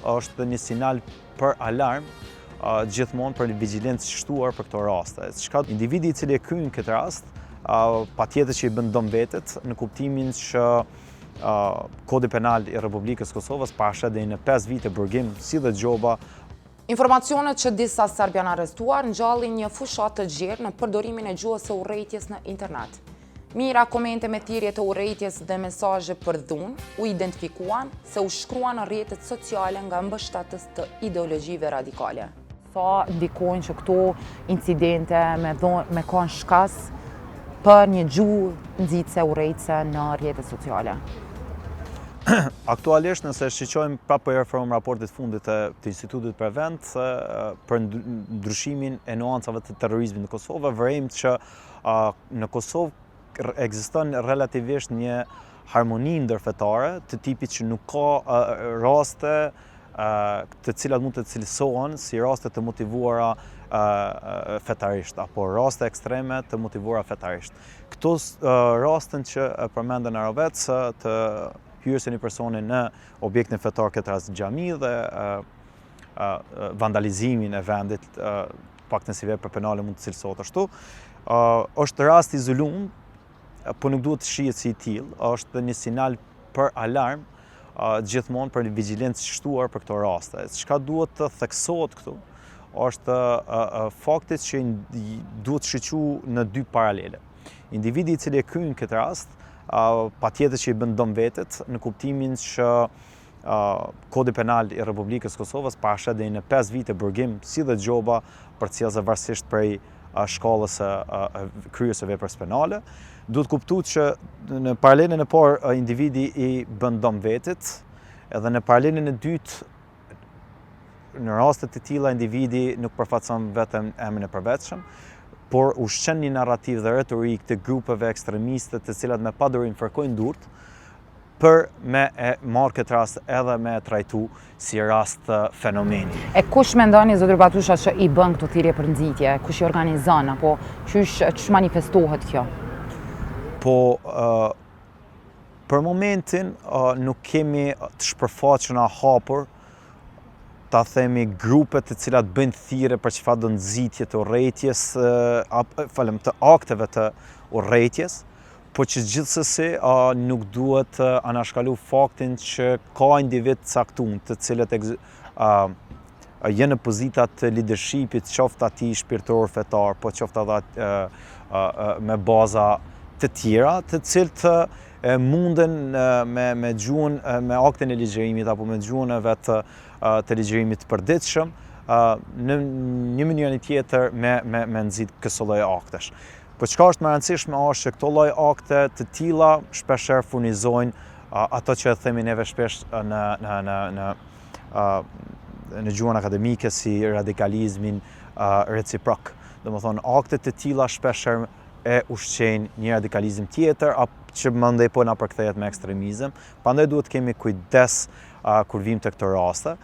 është një sinjal për alarm gjithmonë për vigjilencë shtuar për këto raste. Çka individi I cili e kryen këtë rast, patjetër që I bën dëm vetet në kuptimin që Kodi Penal I Republikës Kosovës pashet deri në 5 vite burgim si dhe gjoba. Informacionet që disa serb janë arrestuar ngjallin një fushat të gjerë në përdorimin e gjuhës së urrëties në internet. Mira komente me thirrje të urrëties dhe mesazhe për dhunë u identifikuan se u shkruan në rrjetet sociale nga mbështetës të ideologjive radikale. Sa ndikojnë që këto incidente me kanë shkas për një gjuhë nxitse urrëtiese në rrjetet sociale? Aktualisht nëse shiqojmë prapë reform raportit fundit të Institutit Prevent për ndryshimin e nuancave të terrorizmit në Kosovë, vërejmë që në Kosovë ekziston relativisht një harmoni ndërfetare të tipit që nuk ka raste të cilat mund të cilësohen si raste të motivuara fetarisht apo raste ekstreme të motivuara fetarisht. Këto rasten që përmenden Arovec të hyrëse një personi në objektin fetar, këtë rast xhami dhe vandalizimin e vendit, paktën si vepër penale mund të cilësohet ashtu, është rast izolum, po nuk duhet të shihet si I tillë, është një sinjal për alarm gjithmonë për vigjilencë shtuar për këto raste. Çka duhet të theksohet këtu është fakti që duhet shiqur në dy paralele. Individi I cili e kryen këtë rast patjetër që I bën dëm vetet në kuptimin që Kodi Penal I Republikës Kosovës pashet deri në 5 vite burgim si dhe gjoba përcjellse varësisht prej shkallës së kryerjes së veprës penale. Duhet kuptuar që në paralelin e parë individi I bën dëm vetet, edhe në paralelin e dytë në raste të tilla individi nuk përfaqëson vetëm emrin e përvetshëm, por ushqen një narrativ dhe retorik të grupeve ekstremiste të cilat me padurim fërkojnë durt për me e marrë këtë rast edhe me e trajtu si rast fenomeni. E kush mendoni zotër Batusha që I bën këto thirrje për nxitje? Kush I organizon apo çysh manifestohet kjo? Po për momentin nuk kemi të shpërfaqura hapur ta themi grupe të cilat bëjnë thirrje për çfarë do nxitje të urrëties, të akteve të urrëties, po që gjithsesi nuk duhet anashkalu faktin që ka individ caktuar të cilët janë në pozita të leadershipit, qoftë ati shpirtëror fetar, po qoftë edhe me baza të tjera, të cilët munden me gjuhën, me aktin e ligjërimit apo me gjuhën e vetë të ligjërimit të përditshëm, në një mënyrë tjetër me nxit këso lloj aktesh. Po çka është më e rëndësishme është që këto lloj akte të tilla shpeshherë furnizojnë ato që themi neve shpesh në gjuhën akademike si radikalizmin reciprok. Domethënë akte të tilla shpeshherë e ushqejnë një radikalizëm tjetër që mandej po na përkthehet me ekstremizëm. Prandaj duhet kemi kujdes kur vim të këto raste.